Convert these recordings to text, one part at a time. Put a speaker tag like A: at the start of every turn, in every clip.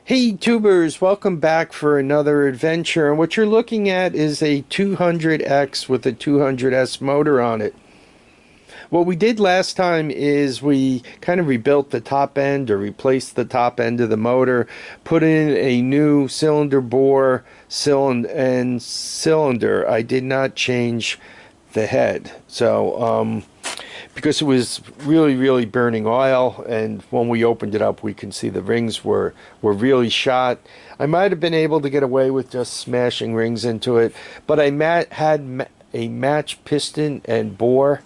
A: Hey tubers, welcome back for another adventure. And what you're looking at is a 200X with a 200S motor on it. What we did last time is we kind of rebuilt the top end, or replaced the top end of the motor, put in a new cylinder bore and cylinder. I did not change the head. So because it was really burning oil, and when we opened it up we can see the rings were really shot. I might have been able to get away with just smashing rings into it, but I had a matched piston and bore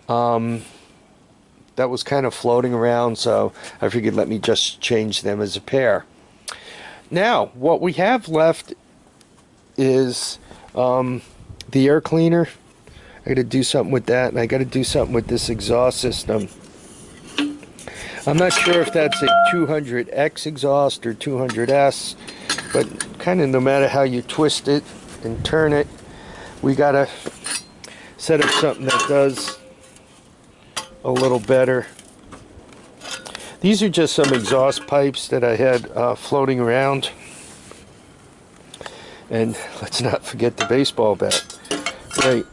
A: that was kind of floating around, so I figured let me just change them as a pair. Now what we have left is the air cleaner. I got to do something with that, and I got to do something with this exhaust system. I'm not sure if that's a 200X exhaust or 200S, but kind of no matter how you twist it and turn it, we got to set up something that does a little better. These are just some exhaust pipes that I had floating around. And let's not forget the baseball bat. Right.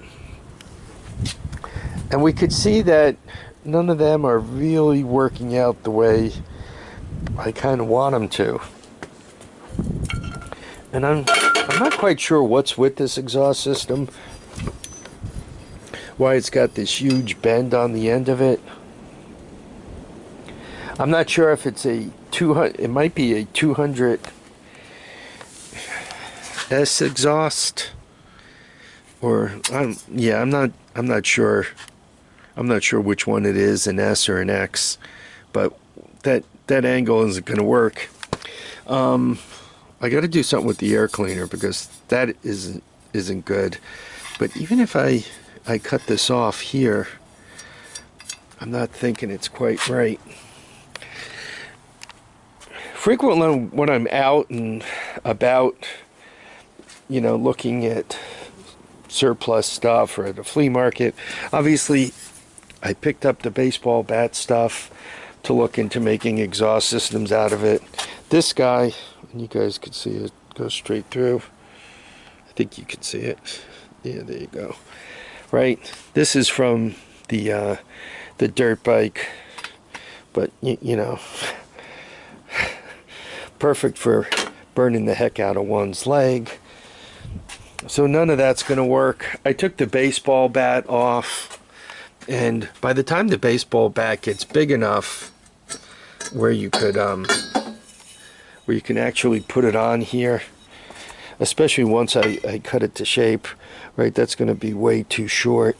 A: And we could see that none of them are really working out the way I kind of want them to. And I'm not quite sure what's with this exhaust system. Why it's got this huge bend on the end of it. I'm not sure if it's a 200, it might be a 200S exhaust, or I'm not sure. I'm not sure which one it is, an S or an X, but that angle isn't going to work. I got to do something with the air cleaner because that isn't good. But even if I cut this off here, I'm not thinking it's quite right. Frequently when I'm out and about, you know, looking at surplus stuff or at a flea market, obviously I picked up the baseball bat stuff to look into making exhaust systems out of it. This guy, and you guys can see it go straight through. I think you can see it. Yeah, there you go. Right, this is from the dirt bike, but you know, perfect for burning the heck out of one's leg. So none of that's going to work. I took the baseball bat off, and by the time the baseball bat gets big enough where you could where you can actually put it on here, especially once I cut it to shape, right, that's going to be way too short.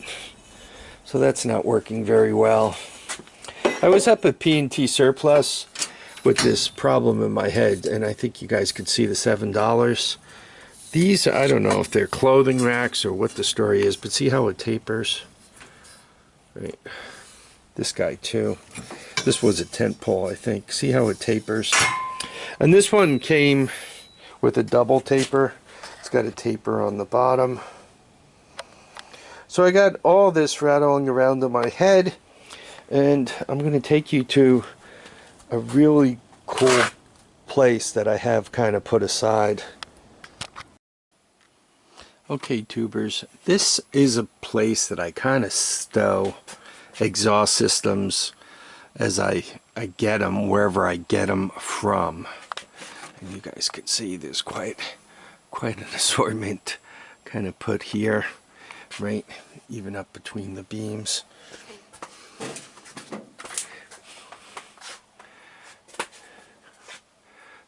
A: So that's not working very well. I was up at P&T Surplus with this problem in my head, and I think you guys could see the $7. These, I don't know if they're clothing racks or what the story is, but see how it tapers? Right. This guy too. This was a tent pole, I think. See how it tapers? And this one came with a double taper. It's got a taper on the bottom. So I got all this rattling around in my head, and I'm going to take you to a really cool place that I have kind of put aside. Okay, tubers, this is a place that I kind of stow exhaust systems as I get them, wherever I get them from. And you guys can see there's quite an assortment kind of put here, right, even up between the beams.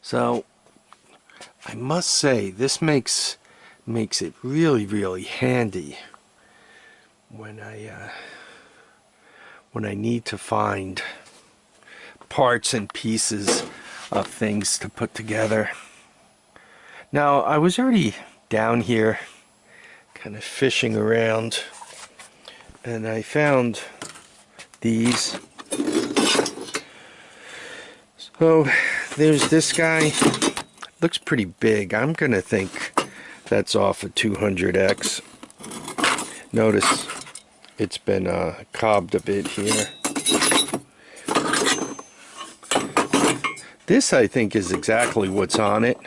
A: So I must say this makes it really handy when I need to find parts and pieces of things to put together. Now I was already down here kind of fishing around, and I found these. So there's this guy. Looks pretty big. I'm gonna think that's off a 200X. Notice it's been cobbed a bit here. This, I think, is exactly what's on it,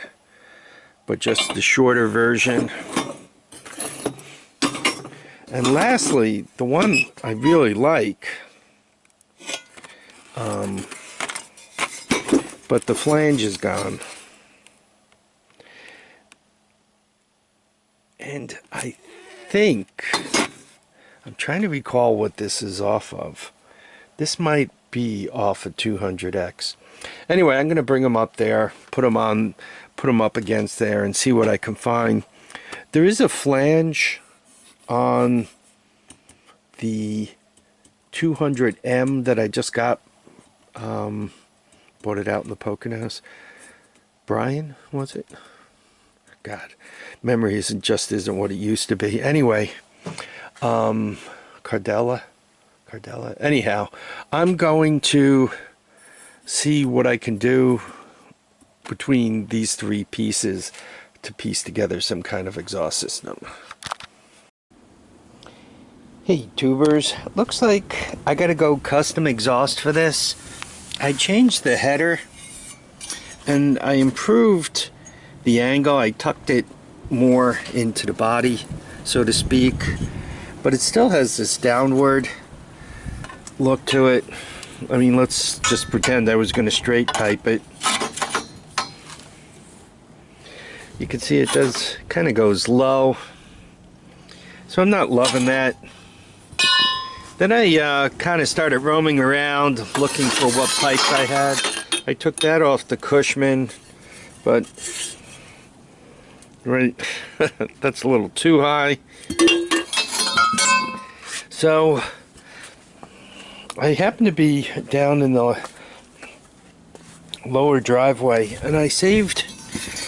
A: but just the shorter version. And lastly, the one I really like, but the flange is gone. And I think, I'm trying to recall what this is off of. This might be off of 200X. Anyway, I'm going to bring them up there, put them up against there and see what I can find. There is a flange on the 200M that I just got. Bought it out in the Poconos. Brian, was it? God, memory isn't what it used to be. Anyway, Cardella. Anyhow, I'm going to see what I can do between these three pieces to piece together some kind of exhaust system. Hey tubers, looks like I gotta go custom exhaust for this. I changed the header and I improved the angle. I tucked it more into the body, so to speak, but it still has this downward look to it. I mean, let's just pretend I was going to straight pipe it. You can see it does kind of goes low, so I'm not loving that. Then I kind of started roaming around looking for what pipes I had. I took that off the Cushman, but right, that's a little too high. So I happened to be down in the lower driveway and I saved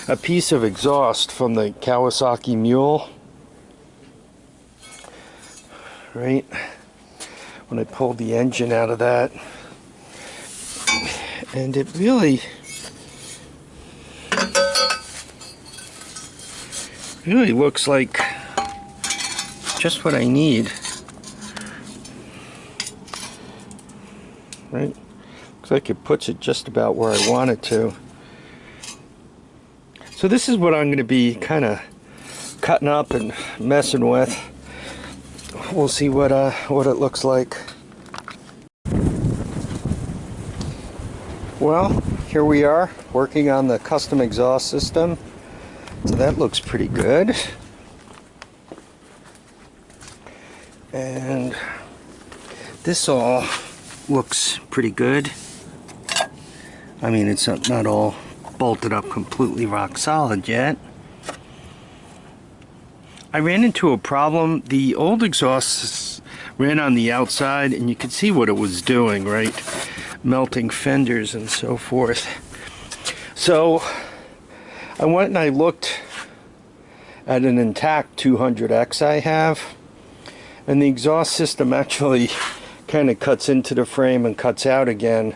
A: a piece of exhaust from the Kawasaki Mule. Right when I pulled the engine out of that, and it really looks like just what I need. Right, looks like it puts it just about where I want it to. So this is what I'm going to be kind of cutting up and messing with. We'll see what it looks like. Well, here we are working on the custom exhaust system. So that looks pretty good. And this all looks pretty good. I mean, it's not all bolted up completely rock solid yet. I ran into a problem. The old exhausts ran on the outside and you could see what it was doing, right? Melting fenders and so forth. So I went and I looked at an intact 200X I have, and the exhaust system actually kind of cuts into the frame and cuts out again.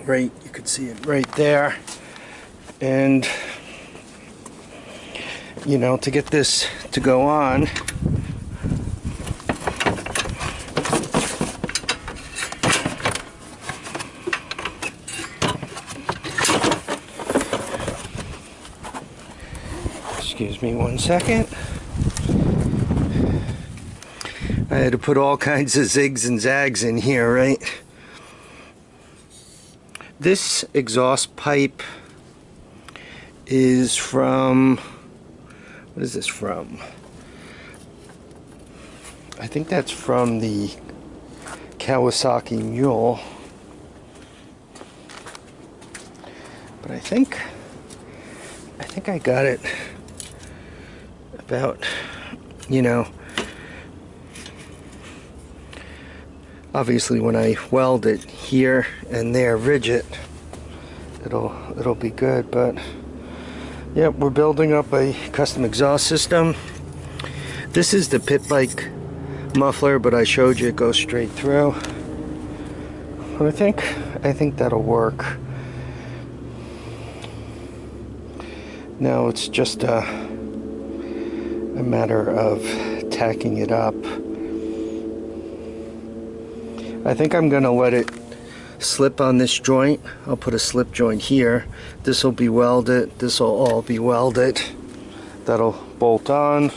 A: Right, you can see it right there. And you know, to get this to go on, excuse me one second, I had to put all kinds of zigs and zags in here, right? This exhaust pipe is from, what is this from? I think that's from the Kawasaki Mule. But I think I got it about, you know, obviously when I weld it here and there rigid, it'll be good. But yep, we're building up a custom exhaust system. This is the pit bike muffler, but I showed you it goes straight through. But I think that'll work. Now it's just a matter of tacking it up. I think I'm gonna let it slip on this joint. I'll put a slip joint here. This will be welded. This will all be welded. That'll bolt on.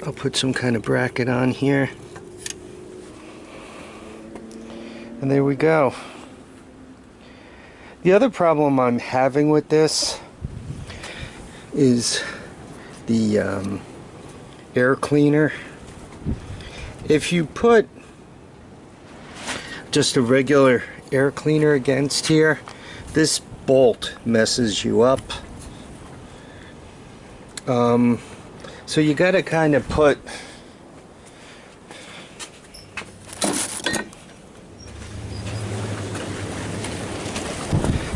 A: I'll put some kind of bracket on here. And there we go. The other problem I'm having with this is the air cleaner. If you put just a regular air cleaner against here, this bolt messes you up. So you got to kind of put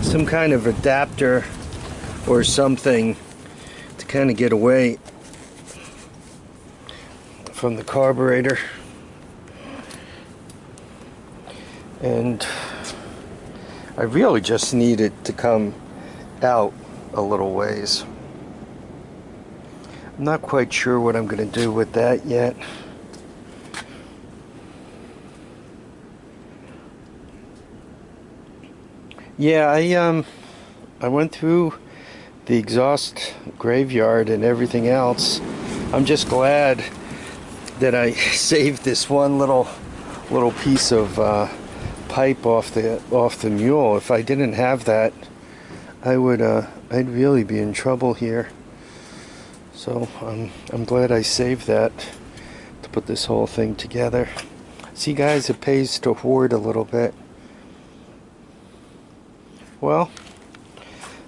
A: some kind of adapter or something to kind of get away from the carburetor. And I really just need it to come out a little ways. I'm not quite sure what I'm going to do with that yet. Yeah, I went through the exhaust graveyard and everything else. I'm just glad that I saved this one little piece of pipe off the mule. If I didn't have that, I'd really be in trouble here. So I'm glad I saved that to put this whole thing together. See guys, it pays to hoard a little bit. Well,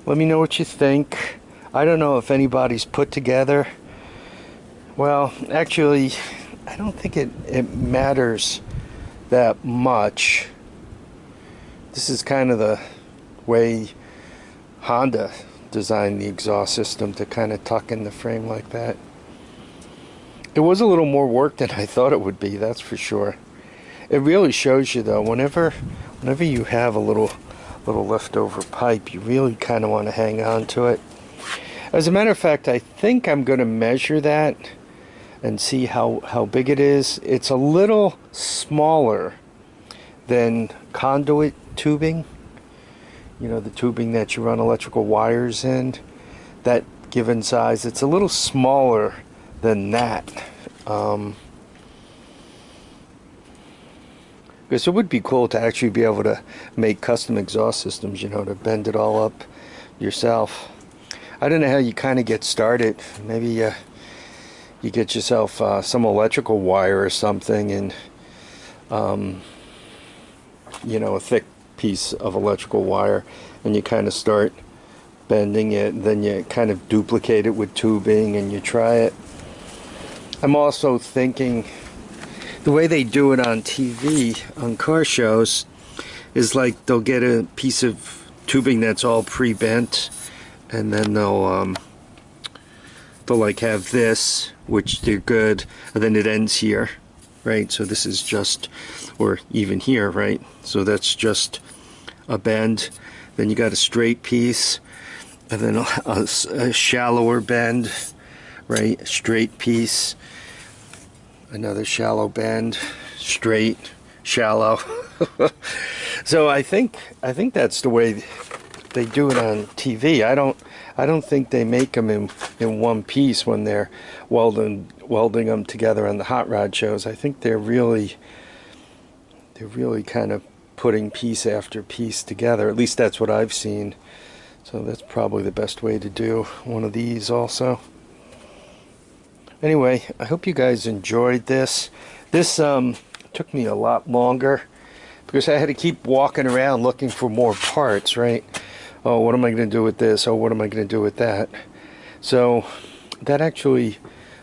A: let me know what you think. I don't know if anybody's put together. Well, actually, I don't think it matters that much. This is kind of the way Honda designed the exhaust system, to kind of tuck in the frame like that. It was a little more work than I thought it would be, that's for sure. It really shows you though, whenever you have a little leftover pipe, you really kind of want to hang on to it. As a matter of fact, I think I'm going to measure that and see how big it is. It's a little smaller than conduit tubing. You know, the tubing that you run electrical wires in, that given size, it's a little smaller than that. Because it would be cool to actually be able to make custom exhaust systems, you know, to bend it all up yourself. I don't know how you kind of get started. Maybe you get yourself some electrical wire or something, and you know, a thick piece of electrical wire, and you kind of start bending it, and then you kind of duplicate it with tubing and you try it. I'm also thinking the way they do it on TV on car shows is like they'll get a piece of tubing that's all pre-bent, and then they'll like have this, which they're good, and then it ends here, right? So this is just, or even here, right? So that's just a bend. Then you got a straight piece, and then a shallower bend, right? Straight piece, another shallow bend, straight, shallow. So I think that's the way they do it on TV. I don't think they make them in one piece when they're welding them together on the hot rod shows. I think they're really kind of putting piece after piece together. At least that's what I've seen. So that's probably the best way to do one of these also. Anyway, I hope you guys enjoyed this. This took me a lot longer because I had to keep walking around looking for more parts, right? Oh, what am I going to do with this? Oh, what am I going to do with that? So that actually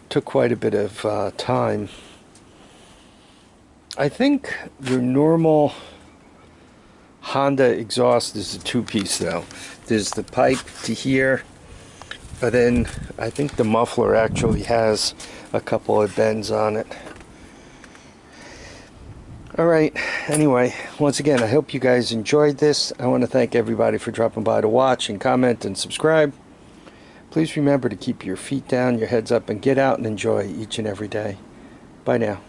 A: took quite a bit of time. I think your normal Honda exhaust is a two-piece though. There's the pipe to here, but then I think the muffler actually has a couple of bends on it. Alright, anyway, once again, I hope you guys enjoyed this. I want to thank everybody for dropping by to watch and comment and subscribe. Please remember to keep your feet down, your heads up, and get out and enjoy each and every day. Bye now.